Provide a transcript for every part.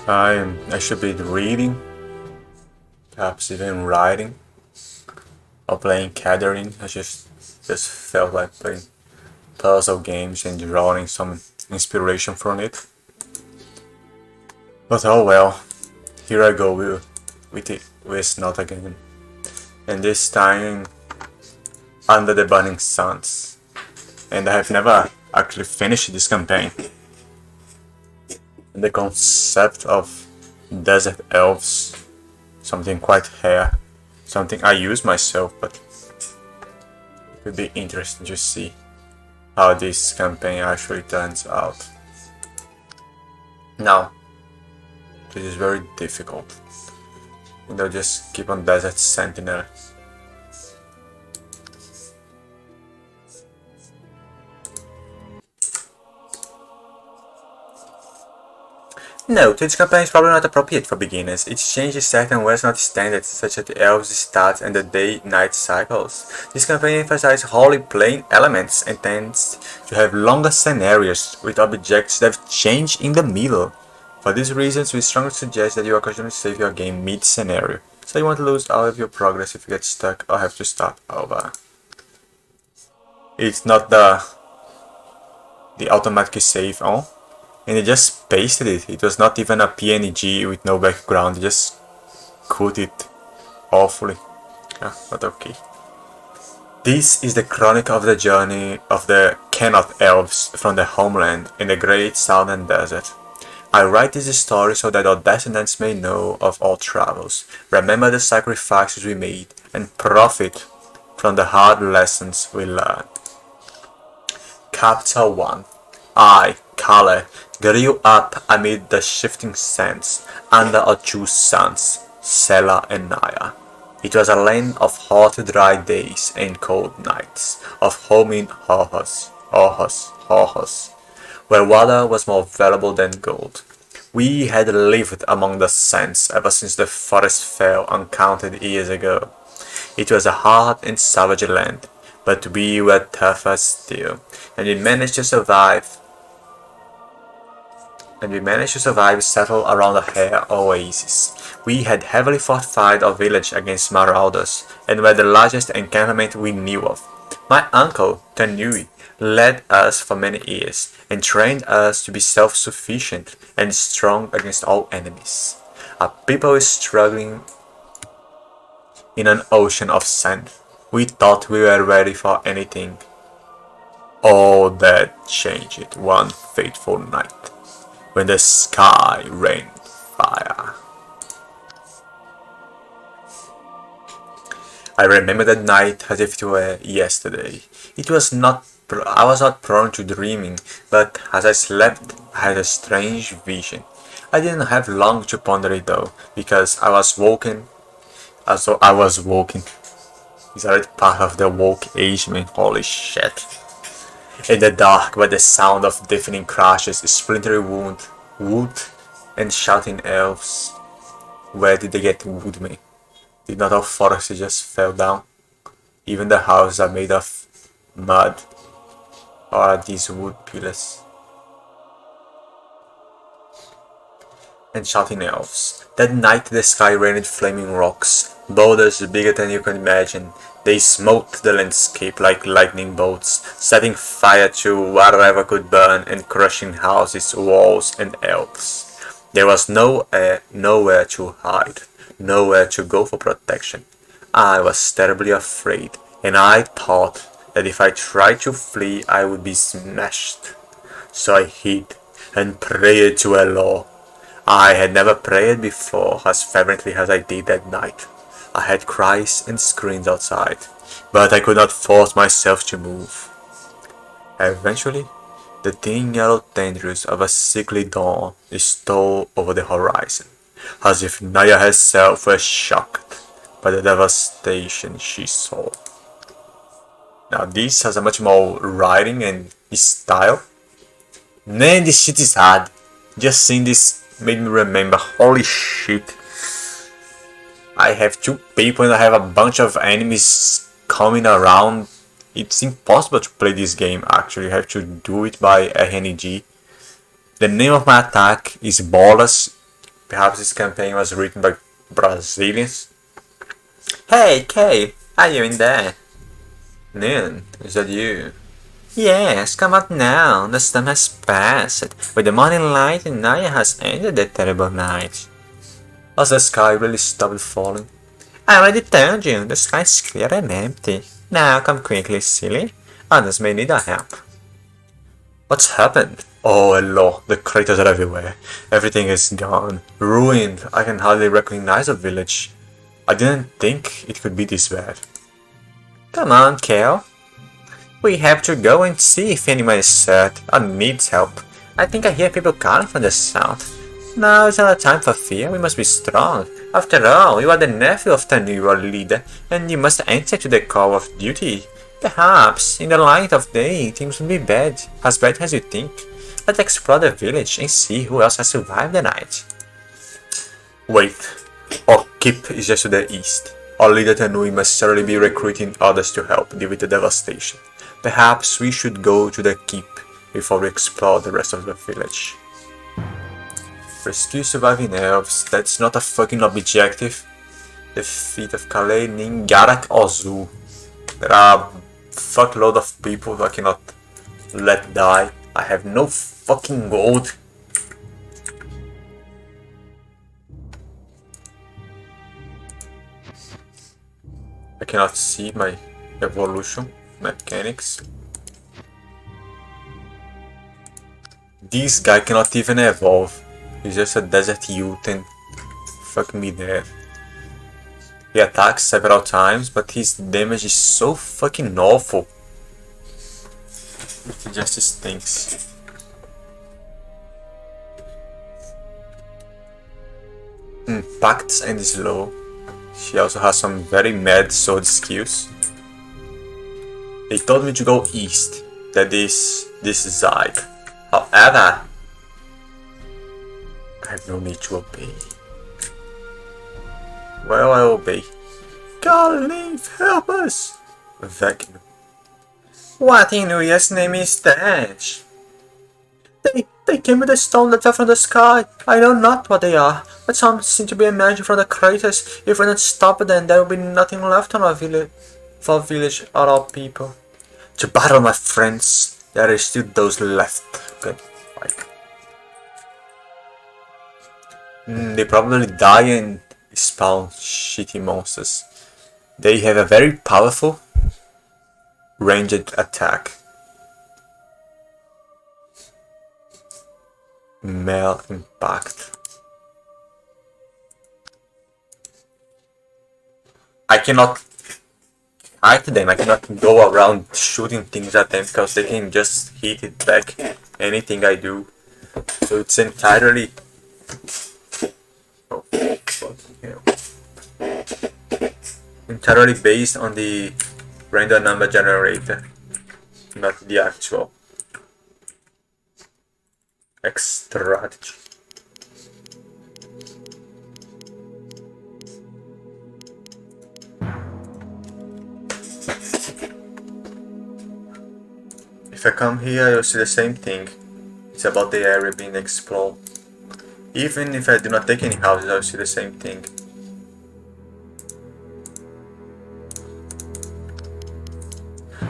I should be reading, perhaps even writing, or playing Catherine. I just felt like playing puzzle games and drawing some inspiration from it. But oh well, here I go with it Wesnoth again, and this time under the burning suns. And I have never actually finished this campaign. The concept of desert elves, something quite rare, something I use myself, but it would be interesting to see how this campaign actually turns out. Now, this is very difficult, and I'll just keep on Desert Sentinel. Note, this campaign is probably not appropriate for beginners. It changes certain Wesnoth standards such as the elves' stats and the day-night cycles. This campaign emphasizes wholly playing elements and tends to have longer scenarios with objectives that change in the middle. For these reasons, we strongly suggest that you occasionally save your game mid-scenario, so you won't lose all of your progress if you get stuck or have to start over. It's not the automatic save on. And they just pasted it. It was not even a PNG with no background. They just cut it awfully. Yeah, but okay. This is the chronicle of the journey of the Wesnoth elves from the homeland in the great southern desert. I write this story so that our descendants may know of our travels, remember the sacrifices we made, and profit from the hard lessons we learned. Chapter 1. I, Kale, grew up amid the shifting sands under our two sons, Sela and Naya. It was a land of hot, dry days and cold nights, of homing horrors, where water was more valuable than gold. We had lived among the sands ever since the forest fell uncounted years ago. It was a hard and savage land, but we were tougher still, and we managed to survive settle around a hair oasis. We had heavily fortified our village against marauders, and were the largest encampment we knew of. My uncle, Tanui, led us for many years, and trained us to be self-sufficient and strong against all enemies. A people struggling in an ocean of sand. We thought we were ready for anything. All that changed one fateful night, when the sky rained fire. I remember that night as if it were yesterday. I was not prone to dreaming, but as I slept, I had a strange vision. I didn't have long to ponder it though, because I was woken. It's already part of the woke age, man. Holy shit. In the dark, by the sound of deafening crashes, splintery wood, and shouting elves. Where did they get wood, man? Did not all forests just fell down? Even the houses are made of mud. Or are these wood pillars? And shouting elves. That night the sky rained flaming rocks, boulders bigger than you can imagine. They smote the landscape like lightning bolts, setting fire to whatever could burn and crushing houses, walls, and elves. There was nowhere to hide, nowhere to go for protection. I was terribly afraid, and I thought that if I tried to flee I would be smashed. So I hid and prayed to Allah. I had never prayed before as fervently as I did that night. I had cries and screams outside, but I could not force myself to move. Eventually, the thin yellow tendrils of a sickly dawn stole over the horizon, as if Naya herself were shocked by the devastation she saw. Now this has a much more writing and style. Man, this shit is hard. Just seeing this made me remember, holy shit. I have two people and I have a bunch of enemies coming around. It's impossible to play this game actually, you have to do it by RNG. The name of my attack is Bolas, Perhaps this campaign was written by Brazilians? Hey, Kay, are you in there? Noon, is that you? Yes, come out now. The storm has passed. With the morning light, Naya has ended the terrible night. Has the sky really stopped falling? I already told you, the sky is clear and empty. Now come quickly, silly. Others may need our help. What's happened? Oh, hello, the craters are everywhere. Everything is gone. Ruined. I can hardly recognize a village. I didn't think it could be this bad. Come on, Kale. We have to go and see if anyone is hurt or needs help. I think I hear people calling from the south. Now is not a time for fear, we must be strong. After all, you are the nephew of Tanu, our leader, and you must answer to the call of duty. Perhaps, in the light of day, things will be bad as you think. Let's explore the village and see who else has survived the night. Wait, our keep is just to the east. Our leader Tanui must certainly be recruiting others to help deal with the devastation. Perhaps we should go to the keep before we explore the rest of the village. Rescue surviving elves, that's not a fucking objective. The feet of Kale Ningarak Ozu. There are a fuckload of people who I cannot let die. I have no fucking gold. I cannot see my evolution mechanics. This guy cannot even evolve. He's just a desert youth and fuck me there. He attacks several times, but his damage is so fucking awful. It just stinks. Impacts and slow. She also has some very mad sword skills. They told me to go east, that is this side. However, I have no need to obey. Well, I obey. God, leave, help us! Vacuum. What in Uya's name is that? They came with a stone that fell from the sky. I know not what they are, but some seem to be emerging from the craters. If we don't stop them, there will be nothing left on our village, for our village or our people. To battle, my friends. There are still those left who can fight. They probably die and spawn shitty monsters. They have a very powerful ranged attack. Male impact. I cannot fight them, I cannot go around shooting things at them because they can just hit it back anything I do. So it's entirely... Oh, fucking hell. Entirely based on the random number generator, not the actual strategy. If I come here, you'll see the same thing. It's about the area being explored. Even if I do not take any houses, I'll see the same thing.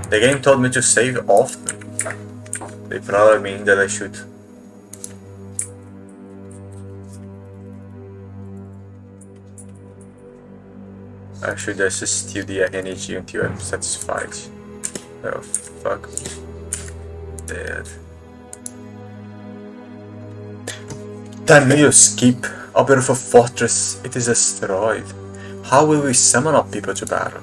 The game told me to save often. They probably mean that I should. I should just steal the energy until I'm satisfied. Oh fuck me. Dead. Daniel's keep, our beautiful fortress, it is destroyed. How will we summon our people to battle?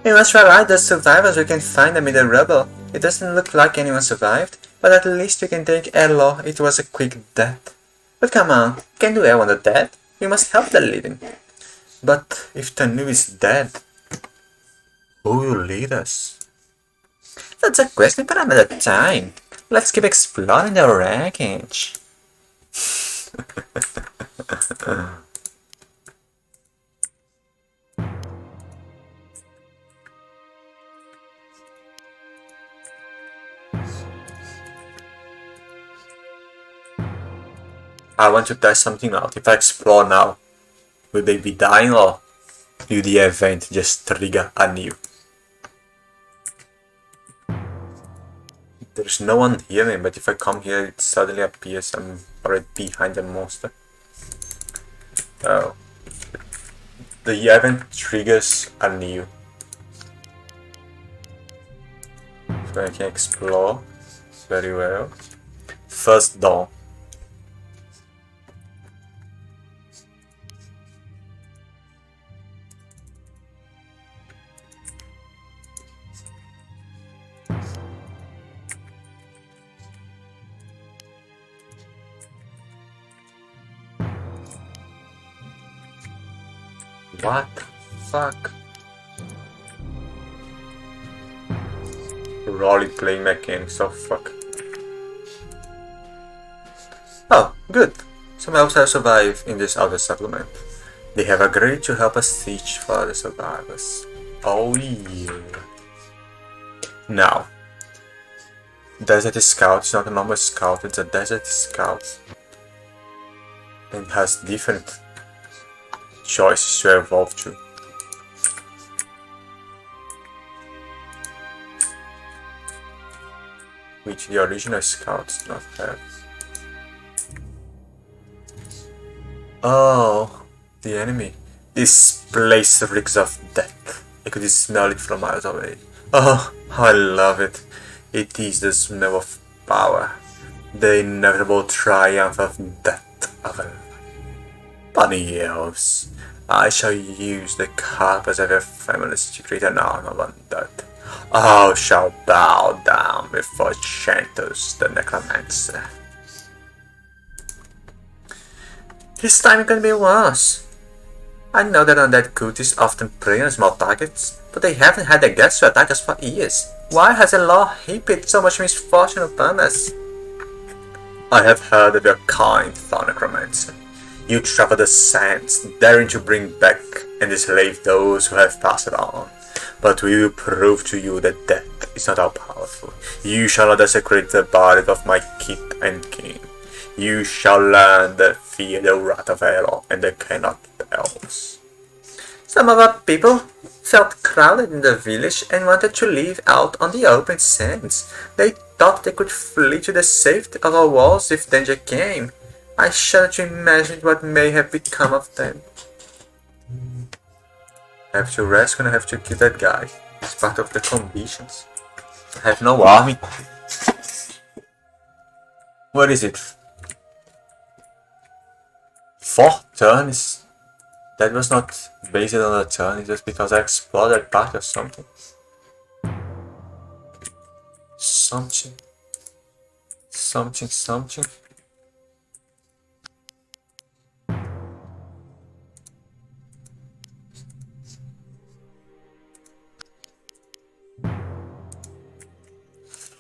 We must rely the survivors we can find amid the rubble. It doesn't look like anyone survived, but at least we can take Elo. It was a quick death. But come on, can do well on the dead. We must help the living. But if Tanu is dead, who will lead us? That's a question for another time. Let's keep exploring the wreckage. I want to test something out. If I explore now, will they be dying or will the event just trigger anew? There's no one hearing, but if I come here, it suddenly appears I'm already behind the monster. Oh. The event triggers anew. So I can explore very well. First dawn. What the fuck? Role-playing mechanics, oh fuck. Oh, good. Some elves have survived in this outer settlement. They have agreed to help us teach for the survivors. Oh yeah. Now, Desert Scout is not a normal scout, it's a Desert Scout. And has different choices to evolve to. Which the original scouts do not have. Oh, the enemy. This place reeks of death. I could smell it from miles away. Oh, I love it. It is the smell of power. The inevitable triumph of death of a bunny elves. I shall use the carpets of your families to create an arm of undead. I shall bow down before Chantos the Necromancer. This time it can be worse. I know that undead cultists often prey on small targets, but they haven't had the guts to attack us for years. Why has the law heaped so much misfortune upon us? I have heard of your kind, Thorn Necromancer. You travel the sands, daring to bring back and enslave those who have passed on. But we will prove to you that death is not all powerful. You shall not desecrate the bodies of my king and king. You shall learn to fear the wrath of Elo and the cannot elves. Some of our people felt crowded in the village and wanted to live out on the open sands. They thought they could flee to the safety of our walls if danger came. I shudder to imagine what may have become of them. I have to rescue and I have to kill that guy. It's part of the conditions. I have no army. What is it? 4 turns? That was not based on a turn, it's just because I explored that part or something. Something.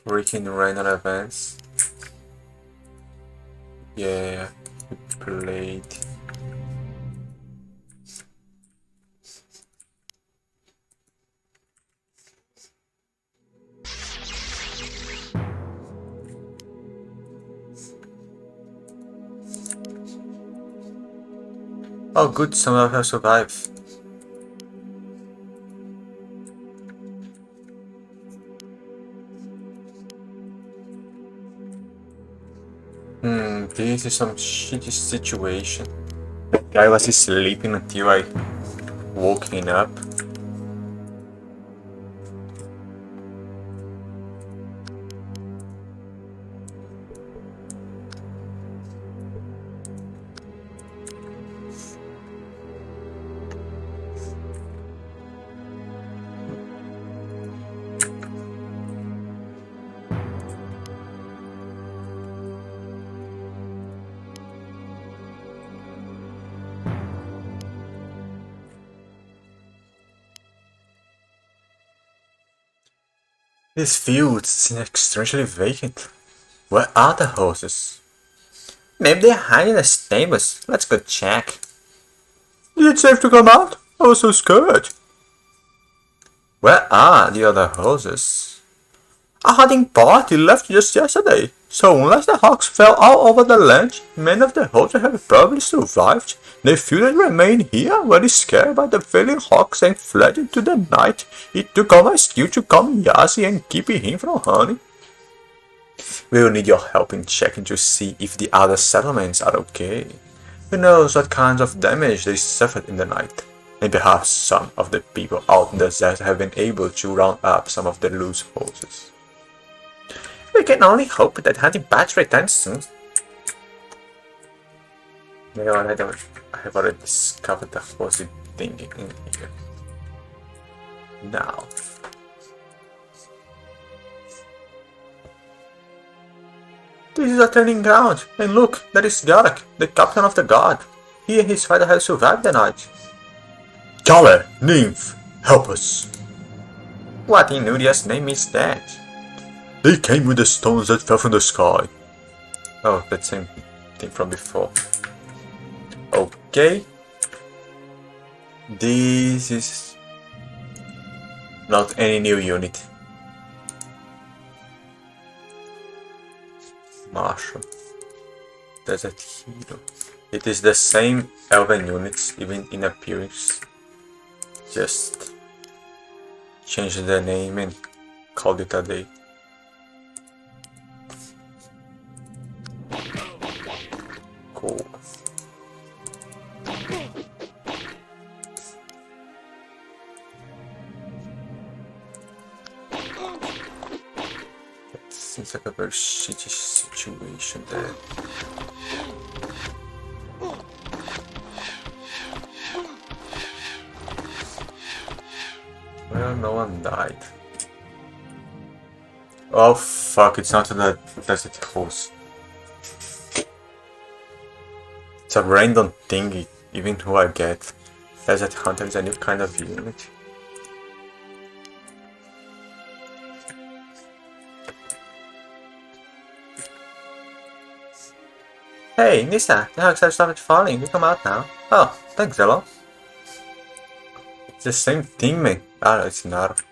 Freaking random events. Yeah, we played. Oh good, some of us survived. This is some shitty situation. That guy was sleeping until I woke him up. This field seems strangely vacant. Where are the horses? Maybe they're hiding in the stables. Let's go check. Is it safe to come out? I was so scared. Where are the other horses? A hunting party left just yesterday. So unless the hawks fell all over the land, many of the hosts have probably survived. The few that remain here were scared by the failing hawks and fled into the night. It took all my skill to calm Yasi and keep him from hunting. We will need your help in checking to see if the other settlements are okay. Who knows what kinds of damage they suffered in the night, and perhaps some of the people out in the desert have been able to round up some of the loose horses. We can only hope that hunting bats returns soon. You know what, I have already discovered the fuzzy thing in here. Now. This is a training ground, and look, there is Garak, the captain of the guard. He and his father have survived the night. Kale, nymph, help us. What in Nuria's name is that? They came with the stones that fell from the sky. Oh, that same thing from before. Okay. This is not any new unit. Marshal. Desert Hero. It is the same elven units, even in appearance. Just change the name and call it a day. Cool. Seems like a very shitty situation there. Well, no one died. Oh fuck, it's not the desert horse. It's a random thingy, even who I get. Desert hunter is a new kind of unit. Hey, Nissa, the hawks have stopped falling. You come out now. Oh, thanks, Zelo. It's the same thing, man. Ah, it's not.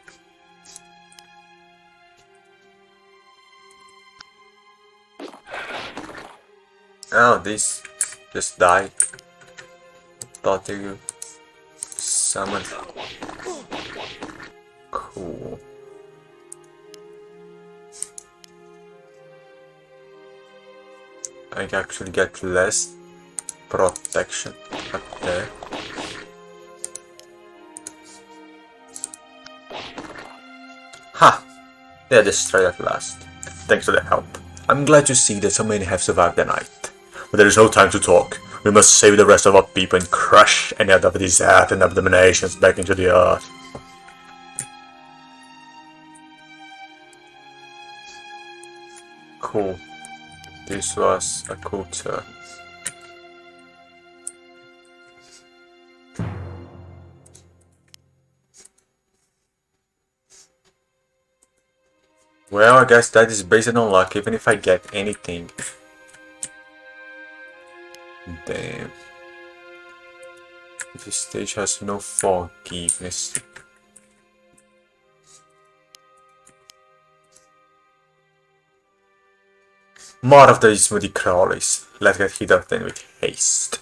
Oh, this just died. Thought you summoned. Cool. I actually get less protection up there. Ha! They are destroyed at last. Thanks for the help. I'm glad to see that so many have survived the night. But there is no time to talk. We must save the rest of our people and crush any other desert and abominations back into the earth. Cool. This was a cool turn. Well, I guess that is based on luck, even if I get anything. Damn. This stage has no forgiveness. More of these moody crawlies. Let's get rid of them with haste.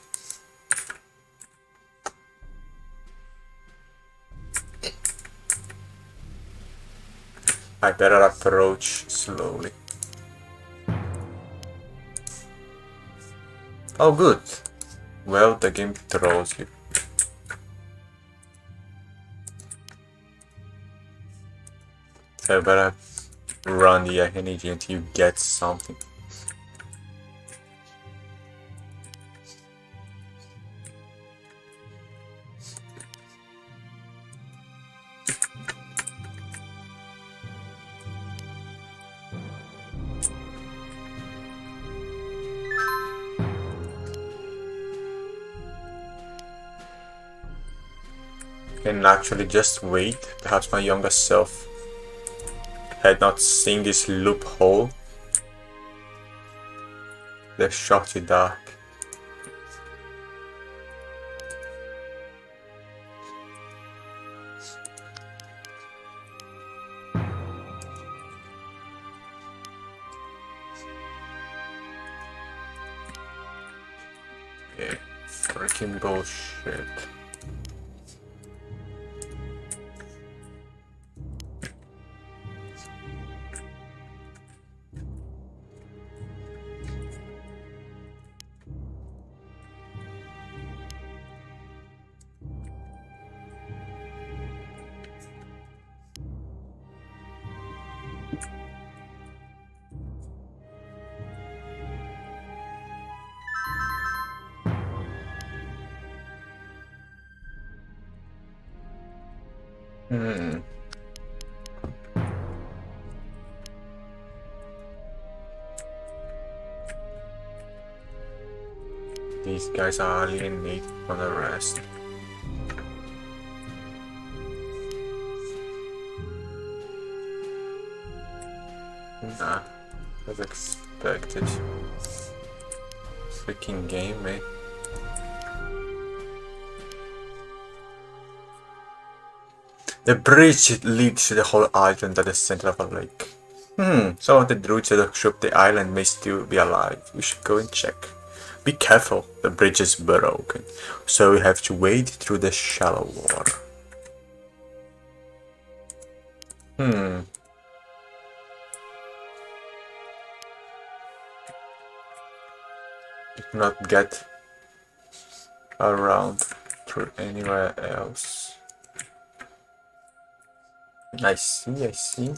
I better approach slowly. Oh good. Well, the game throws you. So I better run the energy until you get something. Can actually just wait. Perhaps my younger self had not seen this loophole. The shorty dark. Okay, freaking bullshit. These guys are alienated from the rest. Nah, as expected. Freaking game, eh? The bridge leads to the whole island at the center of a lake. Some of the druids that shook the island may still be alive. We should go and check. Be careful, the bridge is broken, so we have to wade through the shallow water. If not get around through anywhere else. I see.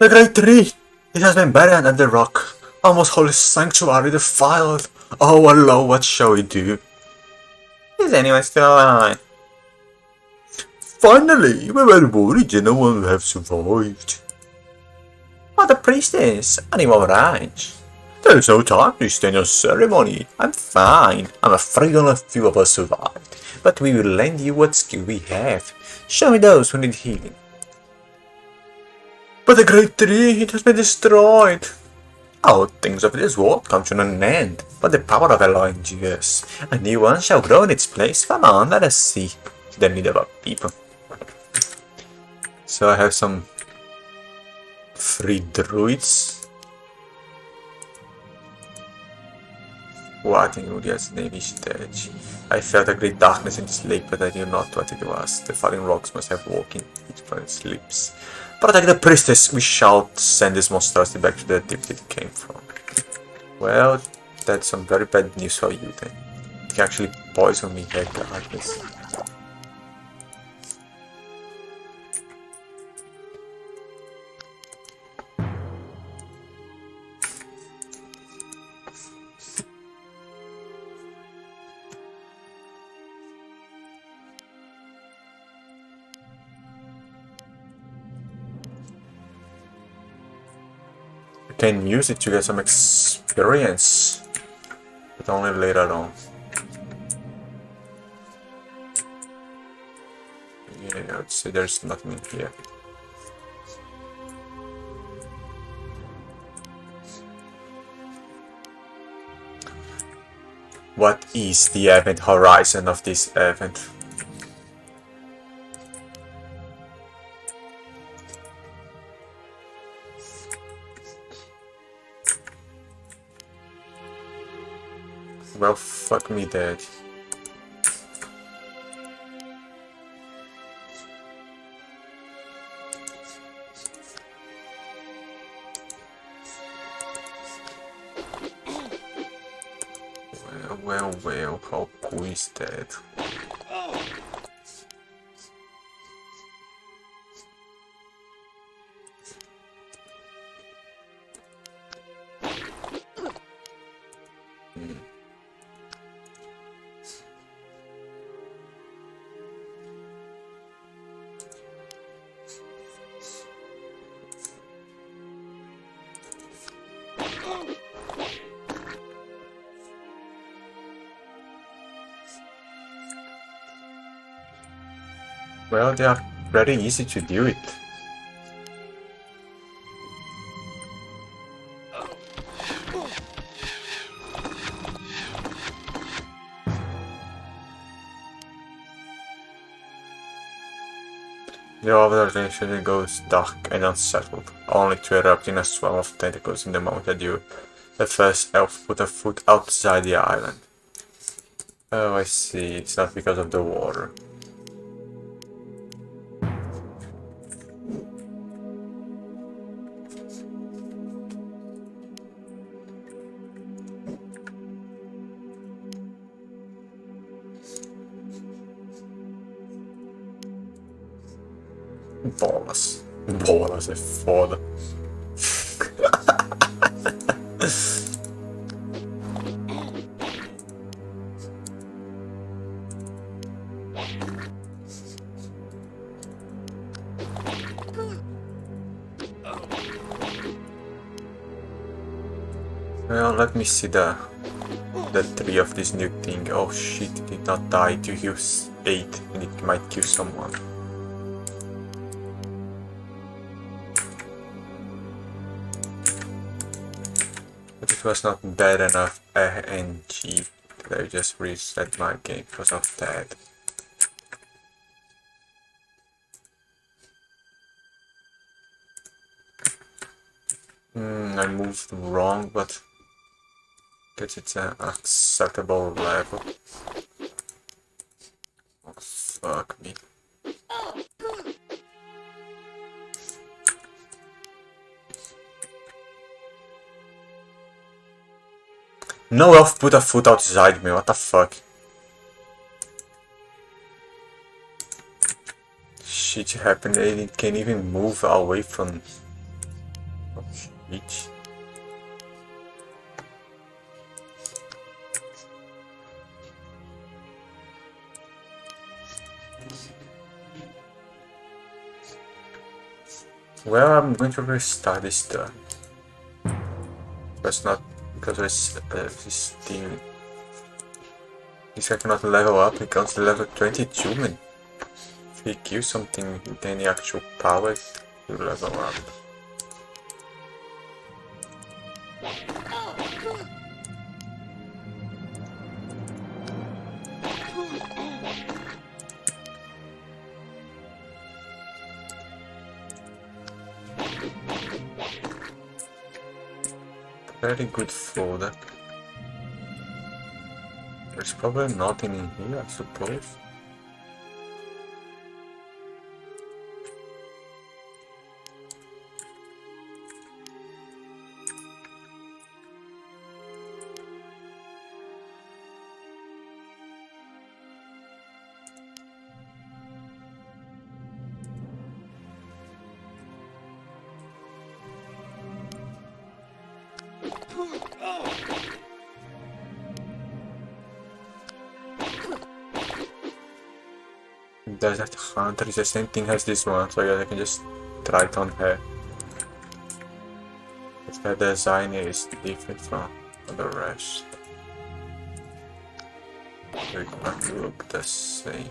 The Great Tree! It has been buried under the rock. Almost holy sanctuary defiled. Oh, hello, what shall we do? Is anyone still alive? Finally, we were worried no one would have survived. Oh, the priestess, animal ranch. There's no time to stand on ceremony. I'm fine. I'm afraid only a few of us survived. But we will lend you what skill we have. Show me those who need healing. But the great tree, it has been destroyed. Oh, things of this world come to an end, but the power of Eloy endures. A new one shall grow in its place. Come on, let us see the need of our people. So I have some free druids. What in Uria's name is dead? I felt a great darkness in this lake, but I knew not what it was. The falling rocks must have woken it from its sleeps. Protect the priestess! We shall send this monstrosity back to the depth it came from. Well, that's some very bad news for you then. It can actually poison me regardless. Can use it to get some experience, but only later on. Yeah, I'd say there's nothing in here. What is the event horizon of this event? Well, fuck me dead. Well, how cool is that? Well, they are very easy to deal with. The overall eventually goes dark and unsettled, only to erupt in a swarm of tentacles in the moment that the first elf put a foot outside the island. Oh, I see. It's not because of the water. Bolas. Bolas é foda. Well, let me see the tree of this new thing. Oh shit, it did not die to use 8 and it might kill someone. But it was not bad enough RNG that I just reset my game because of that. I moved wrong, but guess it's an acceptable level. Oh, fuck me. No elf put a foot outside me, what the fuck? Shit happened, it can't even move away from... Oh shit. Well, I'm going to restart this turn. That's not because this thing. This guy cannot level up, he comes to level 22, man. If he kills something with any actual power, he'll level up. Very good food. There's probably nothing in here, I suppose. Desert Hunter is the same thing as this one, so I guess I can just try it on her. But the design is different from the rest. They can't look the same.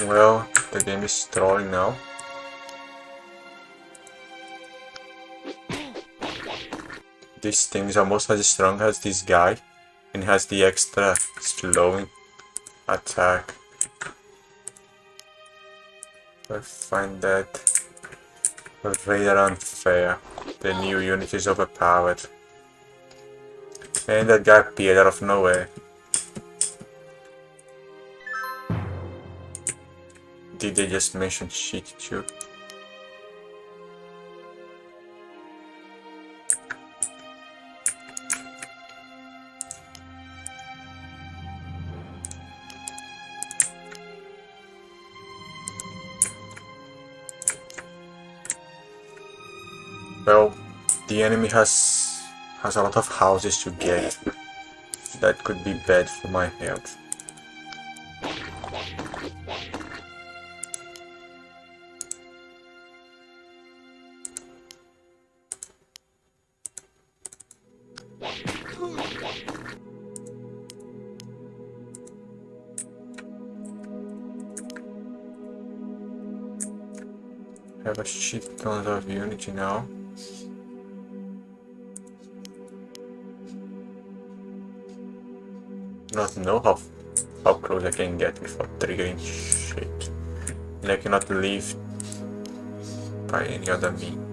Well, the game is trolling now. This thing is almost as strong as this guy and has the extra slowing attack. I find that rather unfair. The new unit is overpowered. And that guy appeared out of nowhere. Did they just mention shit too? Well, the enemy has a lot of houses to get. That could be bad for my health. I have a shit ton of unity now. Not know how close I can get without triggering shit. And I cannot leave by any other means.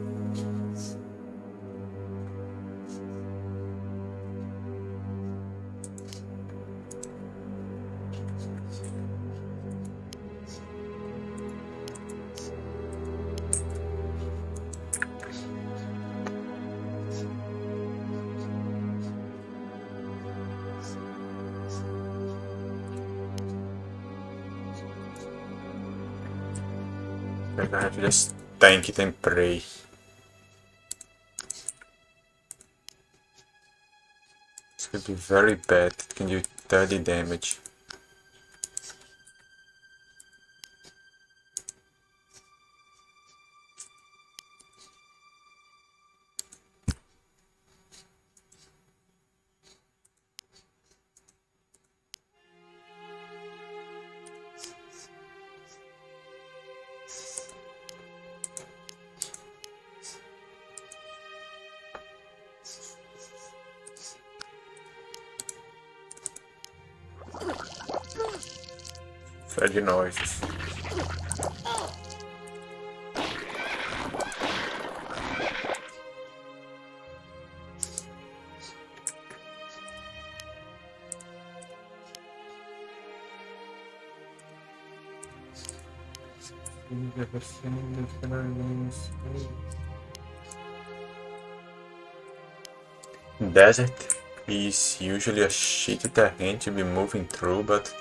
I have to just tank it and pray. This could be very bad. It can do 30 damage. Freddy noises. Desert is usually a shitty terrain to be moving through, but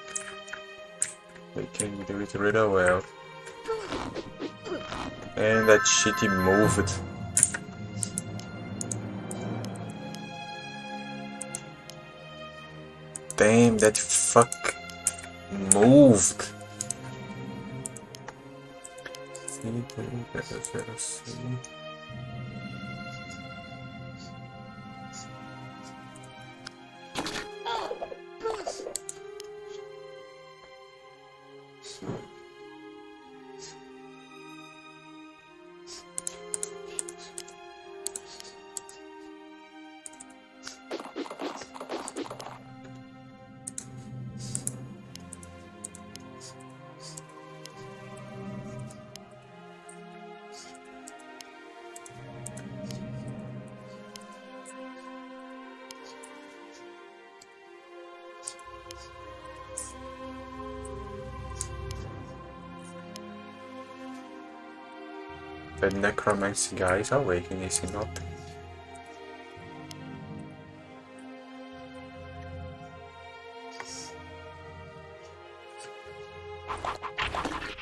they can do it really well. And that shitty moved. Damn, that fuck moved. The necromancy guy is awakening, is he not?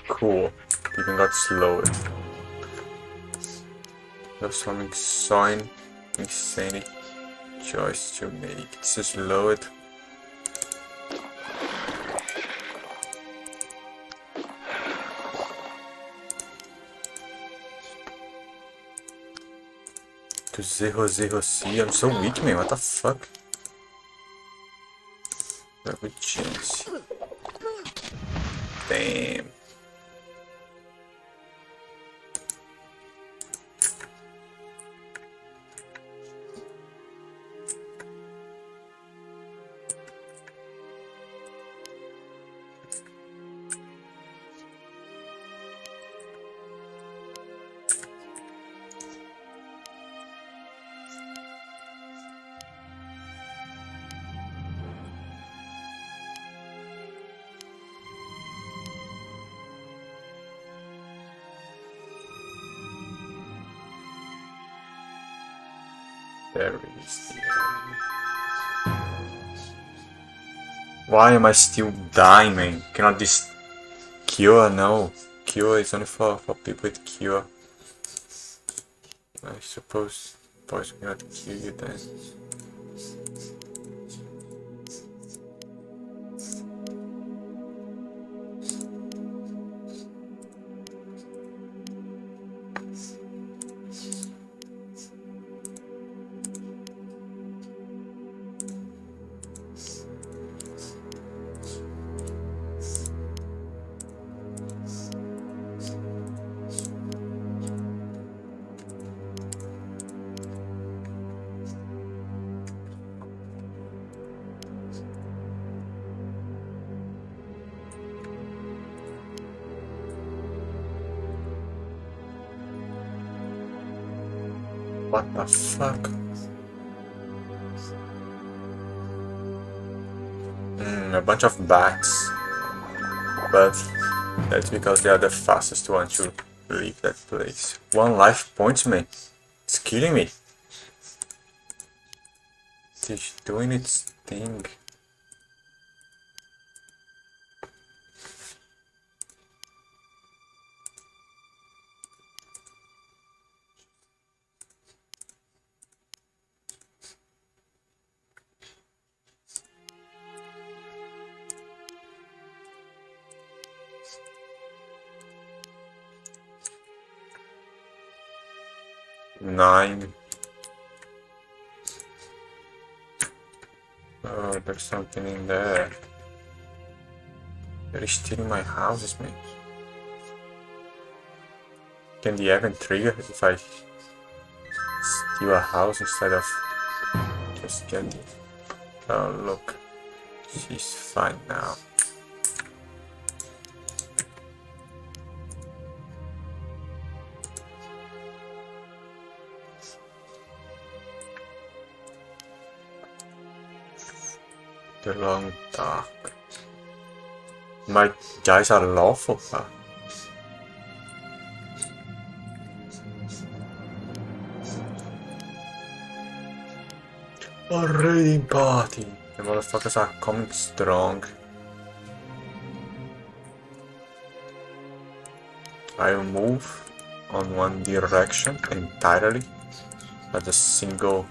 Cool. Even got slowed. There's some insane choice to make. It's just slow it. To 0-0-C, I'm so weak, man, what the fuck? Got a good chance. Damn. There is the enemy. Why am I still dying, man? Cannot this cure? No. Cure is only for people with cure. I suppose poison cannot kill you then. What the fuck? A bunch of bats. But that's because they are the fastest one to leave that place. One life points me. It's killing me. It's doing its thing. Nine. Oh, there's something in there. They're stealing my houses, man. Can the event trigger if I steal a house instead of just getting it? Oh, look. She's fine now. The long dark. My guys are lawful, huh? A raiding party. The motherfuckers are coming strong. I will move on one direction entirely as a single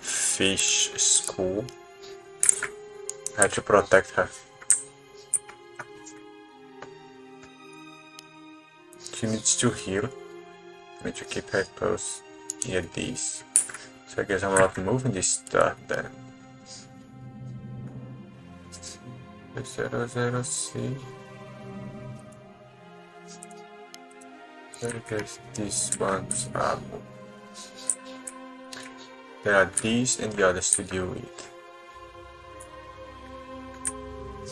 fish school. I have to protect her. She needs to heal. I need to keep her close near these. So I guess I'm not moving this stuff then. 00C. So I guess these ones are moved. There are these and the others to deal with.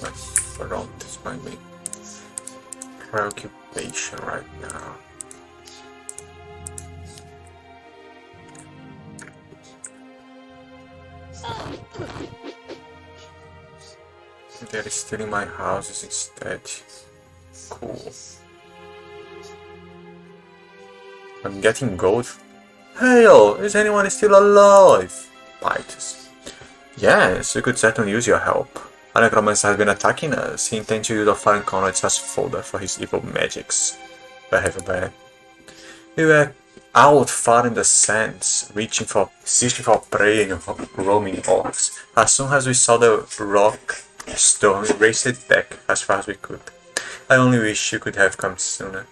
My front is my main preoccupation right now. They're stealing my houses instead. Cool. I'm getting gold. Hail! Is anyone still alive? Titus. Yes, we could certainly use your help. A necromancer has been attacking us. He intends to use our foreign conduits as fodder for his evil magics. Bad. We were out far in the sands, searching for prey and roaming orcs. As soon as we saw the rock stone, we raced back as far as we could. I only wish you could have come sooner.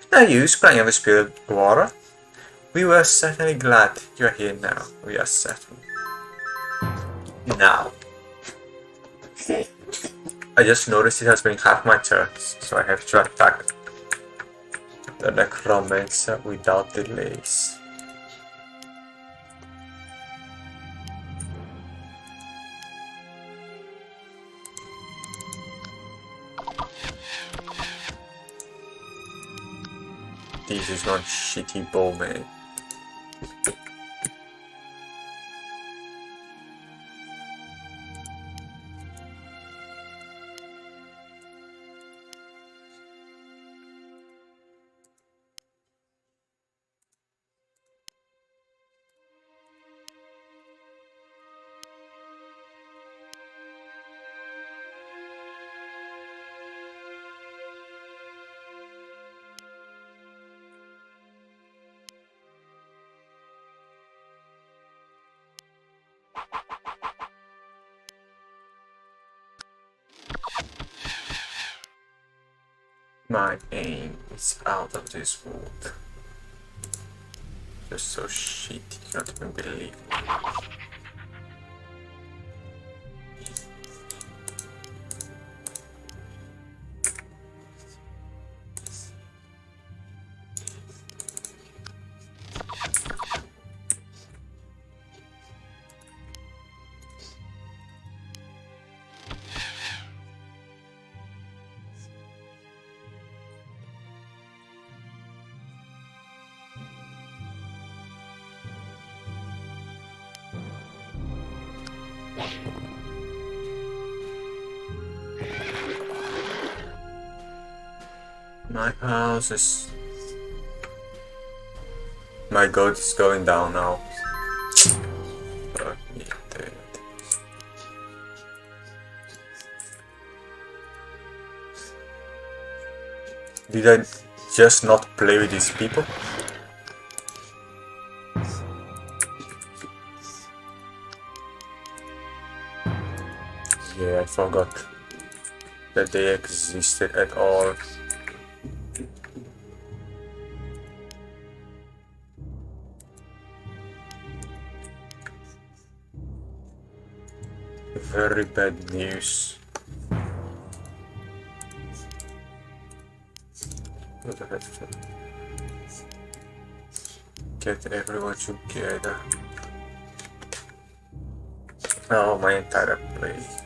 No use crying over spilled water. We were certainly glad you're here now. We are certain. Now. I just noticed it has been half my turn, so I have to attack the necromancer without delays. This is one shitty bow, man. My aim is out of this world. You're so shitty, you can't even believe it. My house is... My goat is going down now. Fuck me dead. Did I just not play with these people? Yeah, I forgot that they existed at all. Very bad news. What the heck? Get everyone together. Oh, my entire place.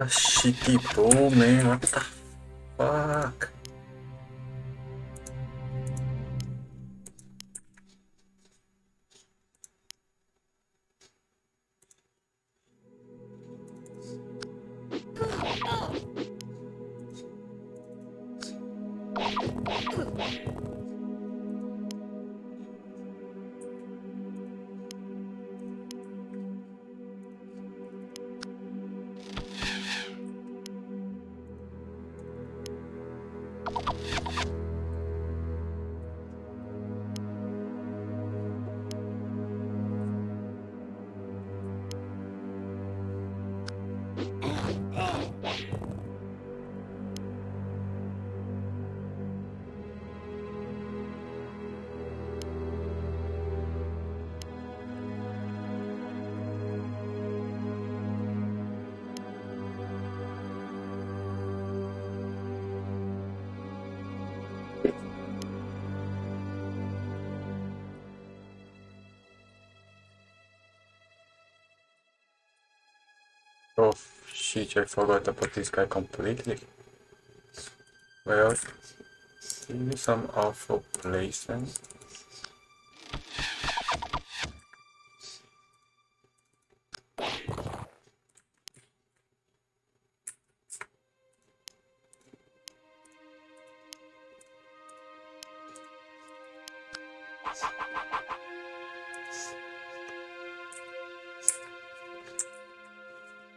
A shitty pull, man. What the fuck? Oh shit, I forgot about this guy completely. Well, see some awful place then.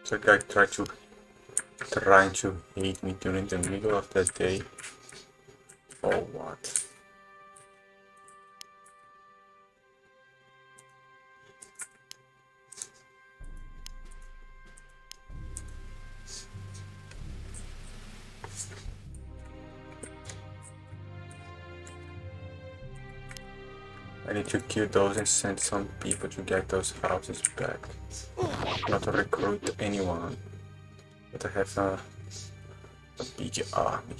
So I tried to trying to hate me during the middle of the day. For what? I need to kill those and send some people to get those houses back. Not to recruit anyone, but I have a big army.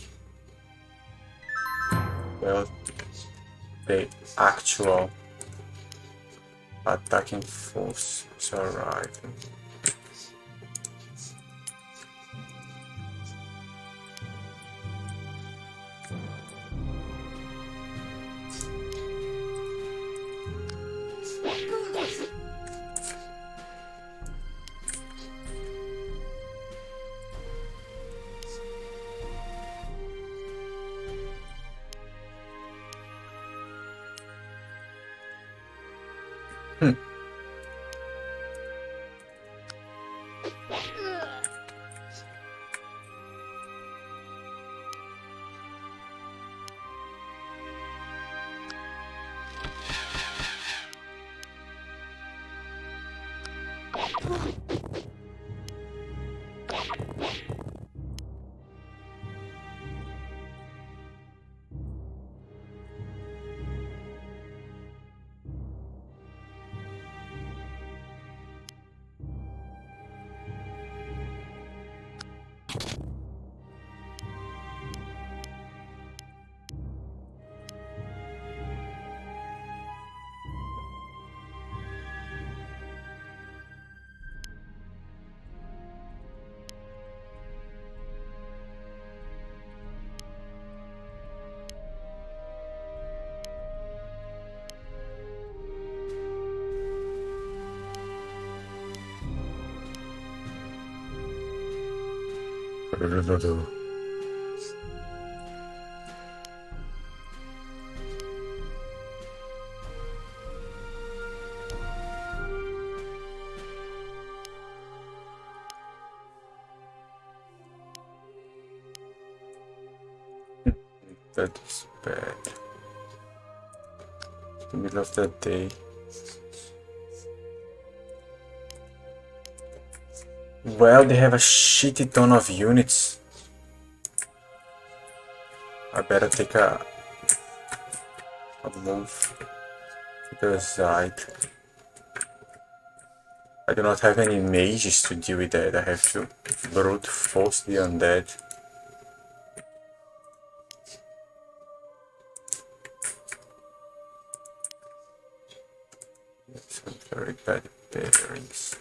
Well, the actual attacking force is arriving. That is bad. The middle of the day. Well, they have a shitty ton of units. I better take a move to the side. I do not have any mages to deal with that. I have to brute force the undead. Some very bad pairings.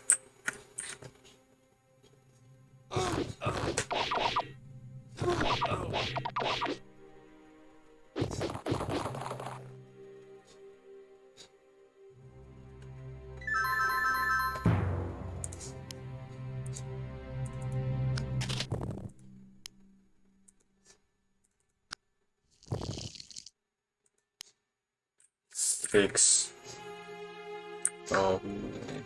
Six. Oh man.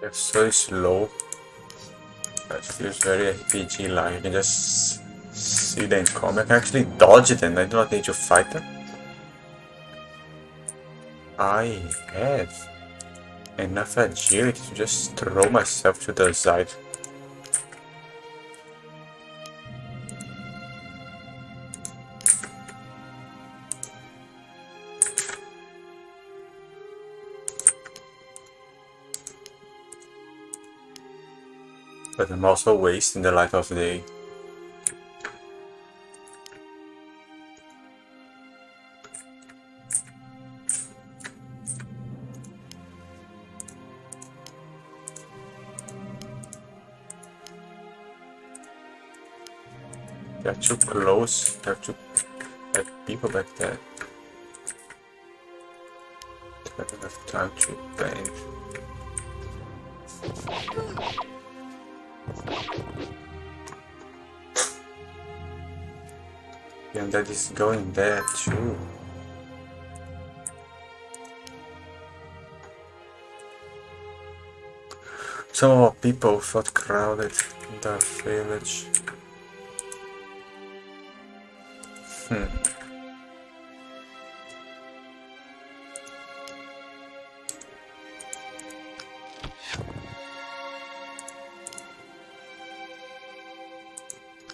They're so slow. That feels very RPG-like. You can just see them come. I can actually dodge them. I do not need to fight them. I have enough agility to just throw myself to the side. But I'm also wasting the light of day. They're too close. They have to have people back there. I don't have time to bend. And that is going there too. Some of our people felt crowded in the village.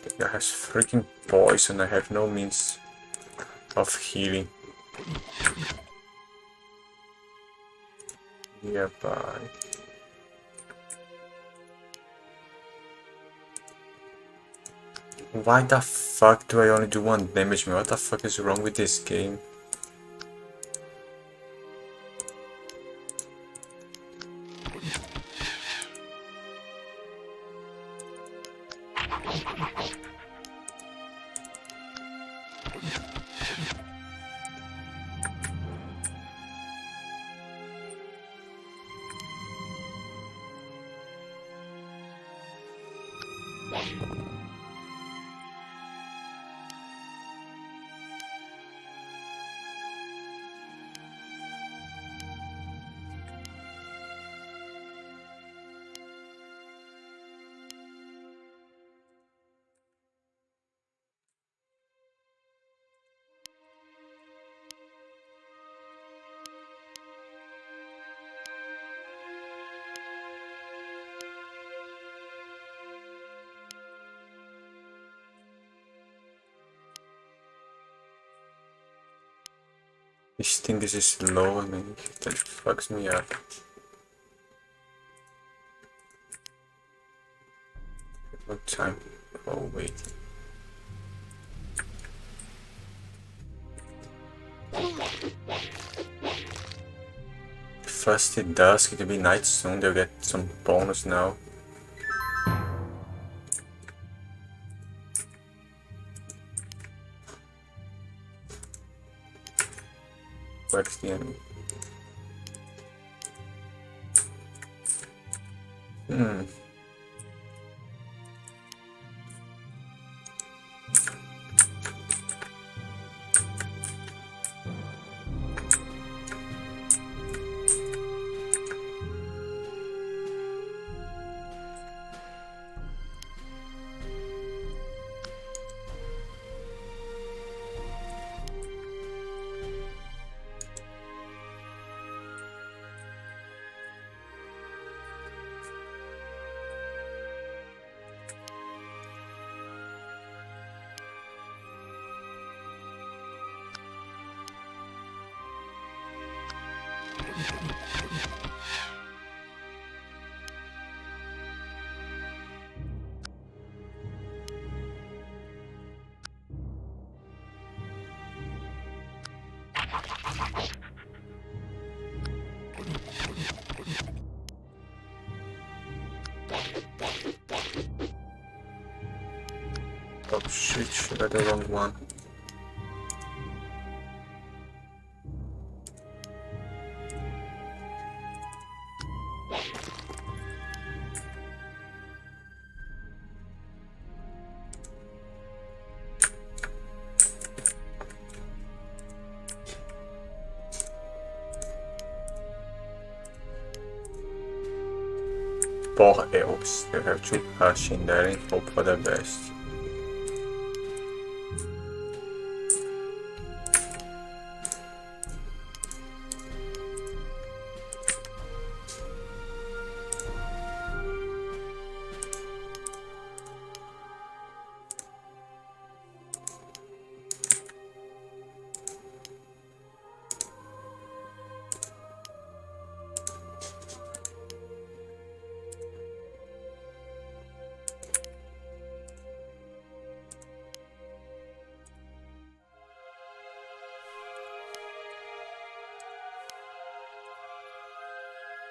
The guy has freaking poison. I have no means of healing nearby. Why the fuck do I only do 1 damage? What the fuck is wrong with this game? This thing is slow, man. That fucks me up. No time. Oh, wait. First it dusk, it'll be night soon. They'll get some bonus now. Where's the enemy? Oh shit, I got the wrong one. Poor elves, you have to hush in there and hope for the best.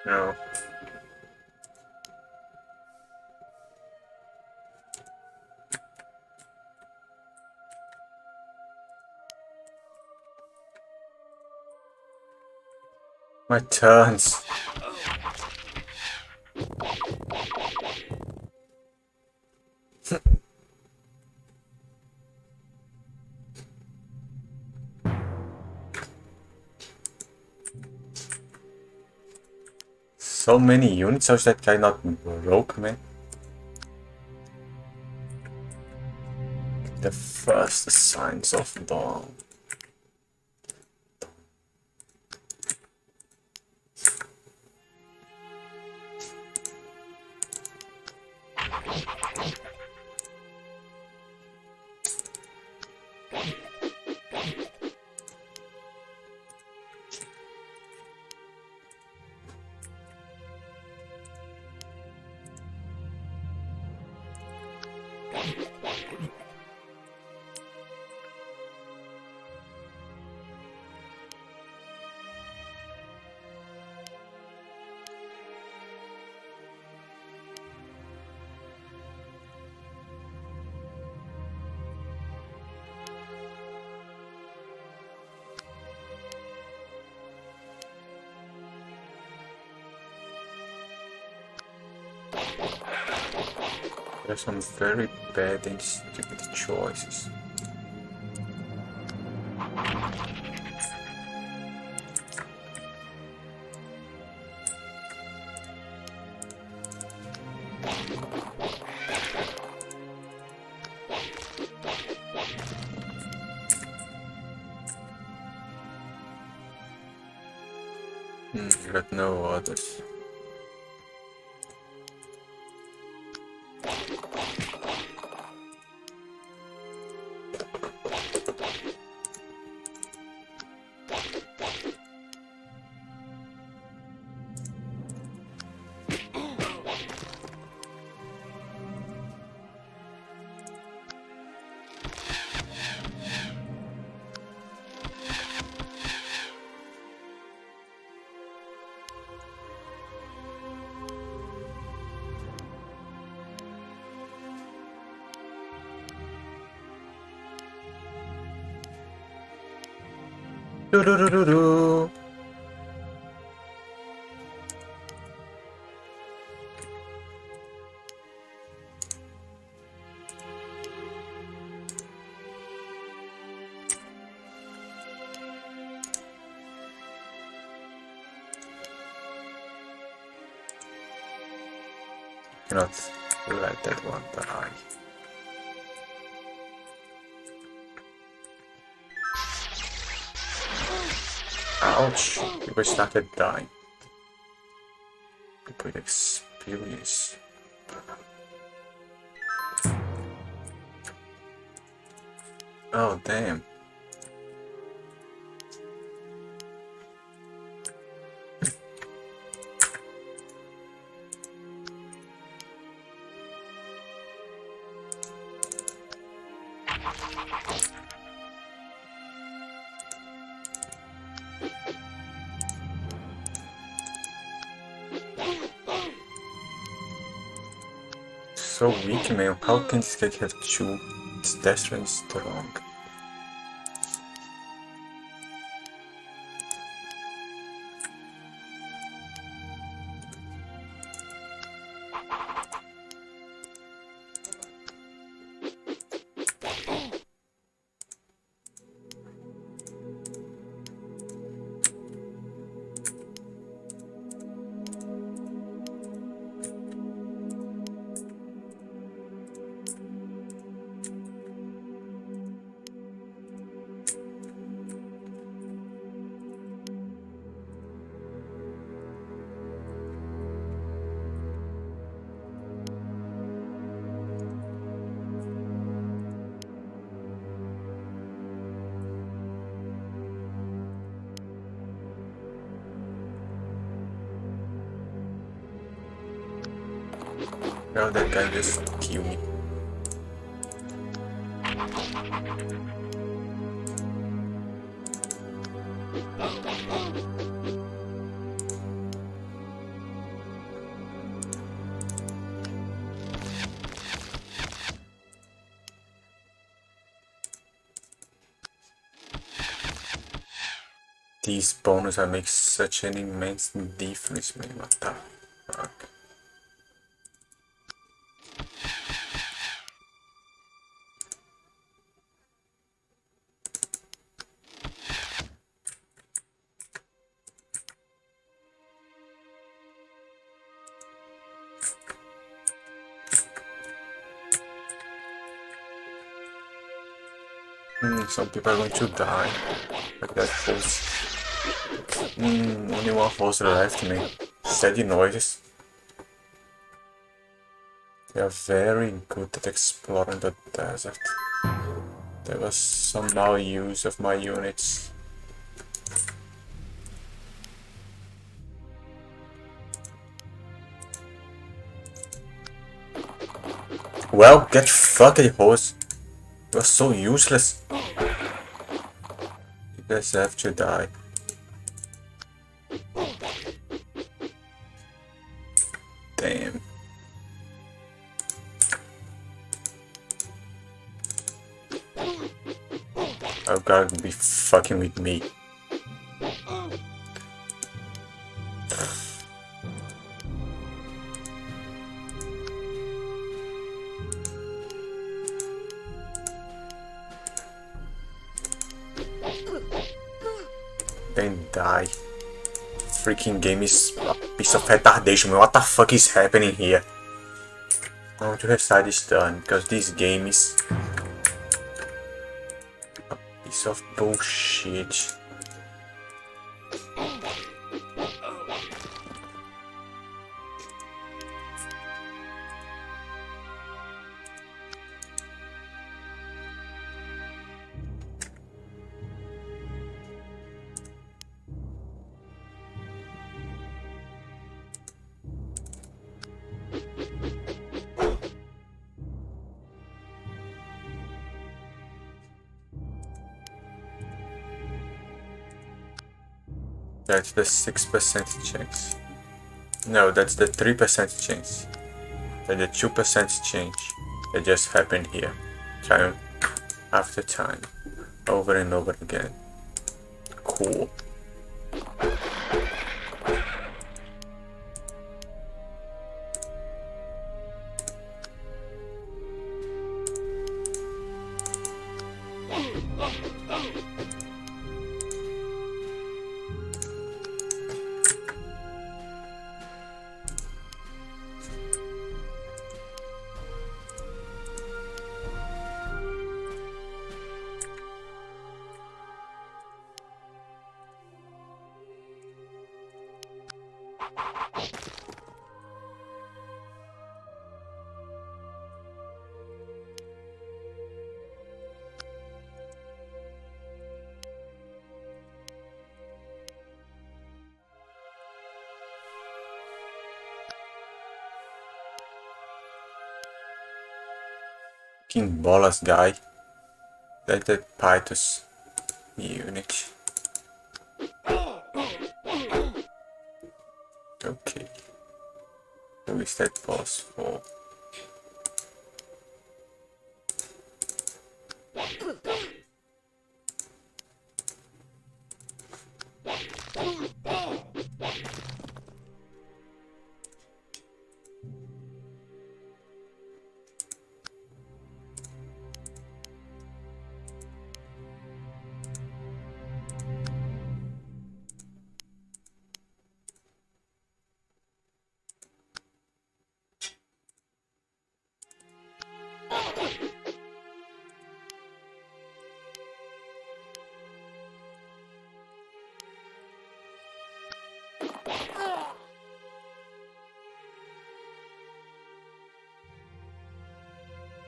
No. My turns. So many units, how's that guy not broke, man? The first signs of dawn. There's some very bad and stupid choices. Got no others. Do do do do do. Cannot let that one die. Ouch! People started dying. People with experience. Oh damn. So weak, man. How can this guy have two? It's desperately strong. Now that guy just killed me. these bonus are make such an immense difference, man. What the fuck? Some people are going to die. Like that force. Only one force left, man. Steady noises. They are very good at exploring the desert. There was some maluse of my units. Well, get fucked, horse. You're so useless. You guys have to die. Damn. Oh god, be fucking with me. Then die. Freaking game is a piece of retardation, man. What the fuck is happening here? I want to restart this turn because this game is a piece of bullshit. That's the 6% chance. No, that's the 3% chance. That's the 2% change that just happened here. Time after time. Over and over again. Cool. King Bolas guy. That's the Pythos unit. Okay. Who is that boss for?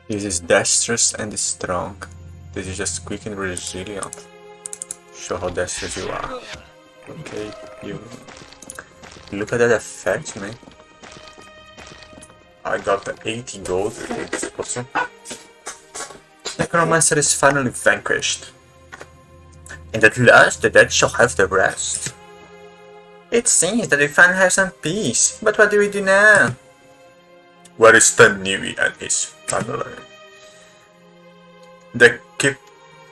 This is dexterous and strong. This is just quick and resilient. Show how dexterous you are. Okay, you look at that effect, man. I got the 80 gold. It's awesome. Necromancer is finally vanquished. And at last the dead shall have the rest. It seems that we finally have some peace, but what do we do now? Where is Tanui and his family? The keep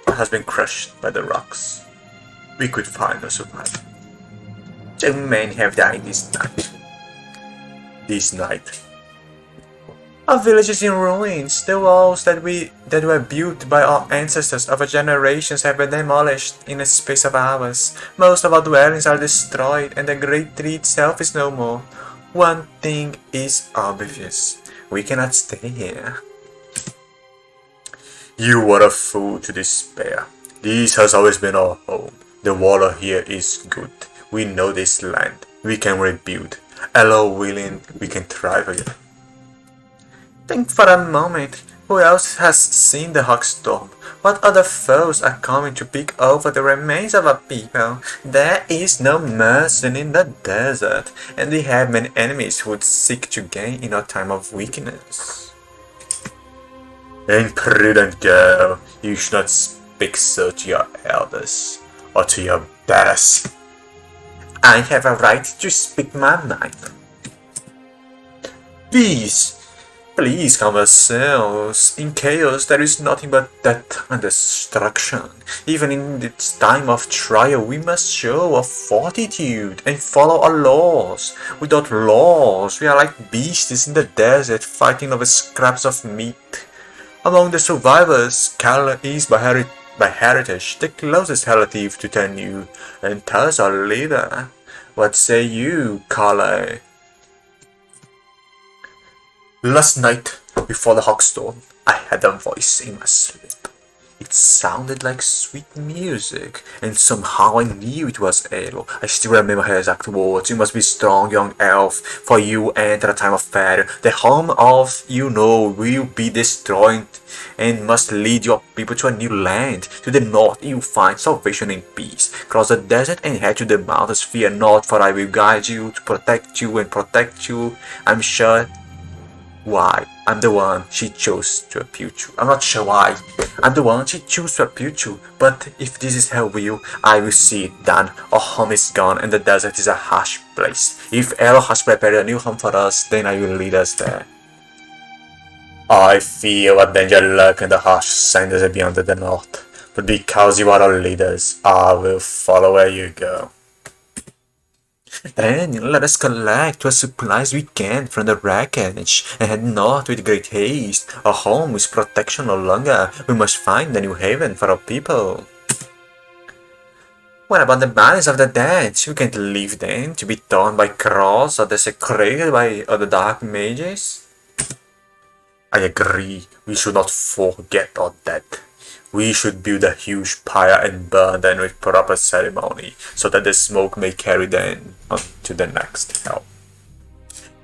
has been crushed by the rocks. we could find a survivor. Two men have died this night. This night. Our village is in ruins. The walls that were built by our ancestors over generations have been demolished in a space of hours. Most of our dwellings are destroyed, and the great tree itself is no more. One thing is obvious. We cannot stay here. You are a fool to despair. This has always been our home. The water here is good. We know this land. We can rebuild. Allah willing, we can thrive again. Think for a moment, who else has seen the Hawkstorm? What other foes are coming to pick over the remains of our people? There is no mercy in the desert, and we have many enemies who would seek to gain in our time of weakness. Imprudent girl, you should not speak so to your elders, or to your betters. I have a right to speak my mind. Please calm yourselves. In chaos there is nothing but death and destruction. Even in this time of trial we must show our fortitude and follow our laws. Without laws we are like beasts in the desert fighting over scraps of meat. Among the survivors, Kala is by heritage the closest relative to Tenu, and thus our leader. What say you, Kala? Last night, before the Hawkstorm, I had a voice in my sleep. It sounded like sweet music, and somehow I knew it was Elo. I still remember her exact words. You must be strong, young elf, for you enter a time of peril. The home of will be destroyed, and must lead your people to a new land. To the north you find salvation and peace. Cross the desert and head to the mountains. Fear not, for I will guide you to protect you and protect you. I'm sure why. I'm the one she chose to appeal to. I'm not sure why. I'm the one she chose to appeal to. But if this is her will, I will see it done. Our home is gone and the desert is a harsh place. If Elo has prepared a new home for us, then I will lead us there. I feel a danger lurk in the harsh sands beyond the north. But because you are our leaders, I will follow where you go. Then let us collect what supplies we can from the wreckage and head north with great haste. Our home is protection no longer. We must find a new haven for our people. What about the bodies of the dead? We can't leave them to be torn by crows or desecrated by other dark mages. I agree. We should not forget our dead. We should build a huge pyre and burn them with proper ceremony, so that the smoke may carry them on to the next hell.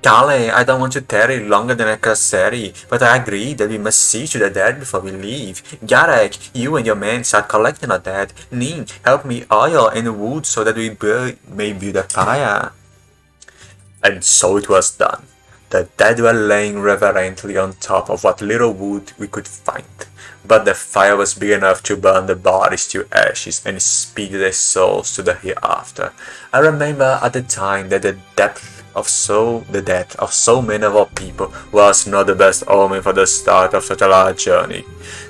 Kale, I don't want to tarry longer than necessary, but I agree that we must see to the dead before we leave. Garek, you and your men start collecting our dead. Nin, help me oil and wood so that we may build a pyre. And so it was done. The dead were laying reverently on top of what little wood we could find. But the fire was big enough to burn the bodies to ashes and speed their souls to the hereafter. I remember at the time that the death of so many of our people was not the best omen for the start of such a large journey.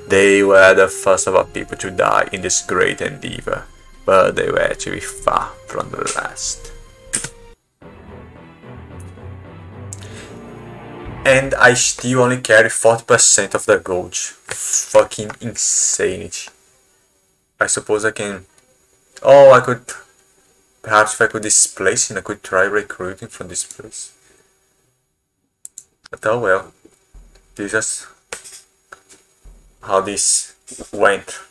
They were the first of our people to die in this great endeavor, but they were actually far from the last. And I still only carry 40% of the gold. Fucking insanity. I suppose I can... Oh, I could... Perhaps if I could displace him, I could try recruiting from this place. But oh well. This is how this went.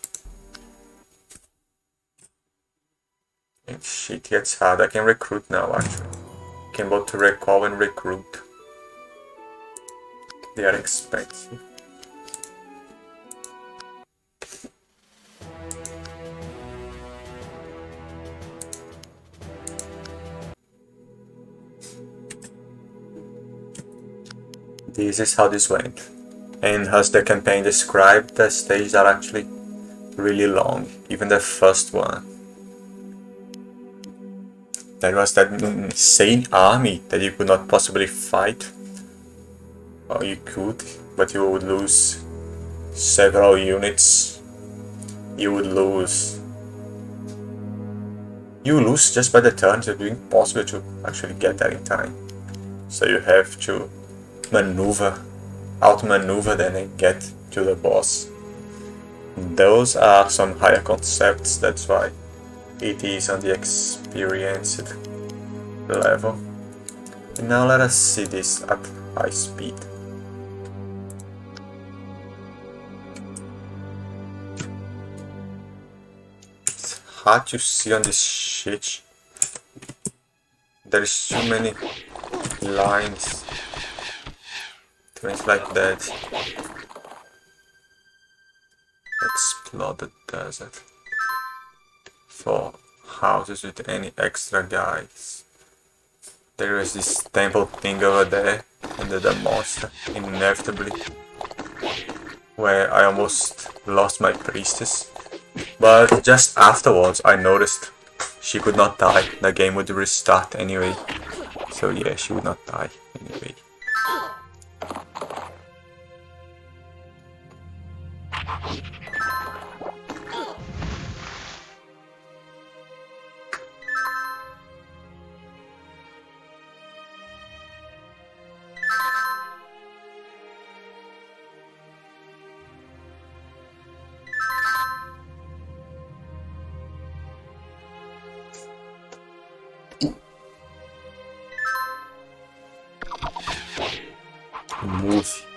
And shit gets hard. I can recruit now actually. I can both recall and recruit. They are expensive. This is how this went. And as the campaign described, the stages are actually really long. Even the first one. There was that insane army that you could not possibly fight. Or you could, but you would lose several units. You would lose you lose just by the turns. It's impossible to actually get there in time. So you have to outmaneuver then and get to the boss. Those are some higher concepts, that's why it is on the experienced level. And now let us see this at high speed. It's hard to see on this shit. There is too many lines. Things like that. Exploded desert. For houses with any extra guys. There is this temple thing over there under the monster, inevitably. Where I almost lost my priestess. But just afterwards I noticed she could not die. The game would restart anyway. So yeah, she would not die anyway.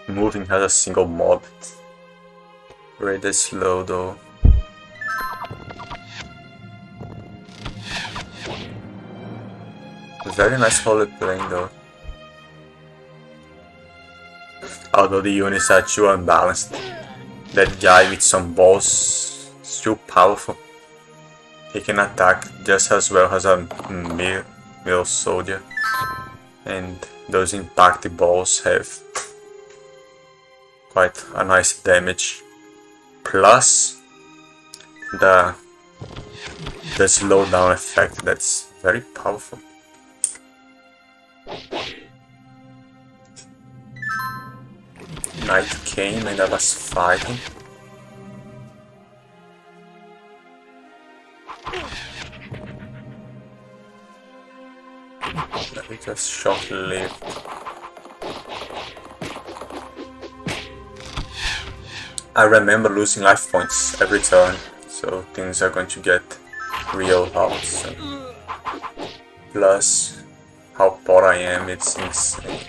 Moving has a single mob. Really slow though. Very nice role playing though. Although the units are too unbalanced. That guy with some balls is too powerful. He can attack just as well as a male soldier. And those impact balls have quite a nice damage. Plus the slowdown effect that's very powerful. Night came and I was fighting. It just short-lived. I remember losing life points every turn, so things are going to get real hard soon. Plus, how poor I am, it's insane.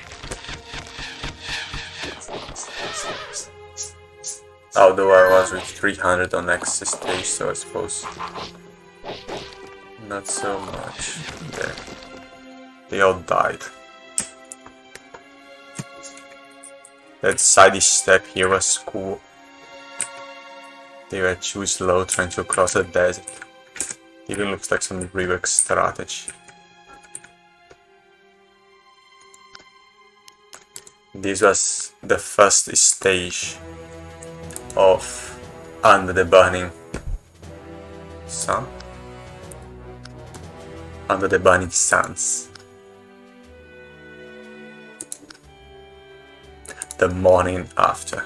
Although I was with 300 on next stage, so I suppose not so much. There. They all died. That side step here was cool. They were too slow trying to cross the desert. Even looks like some rework strategy. This was the first stage of Under the Burning Sun? Under the Burning Suns. The morning after.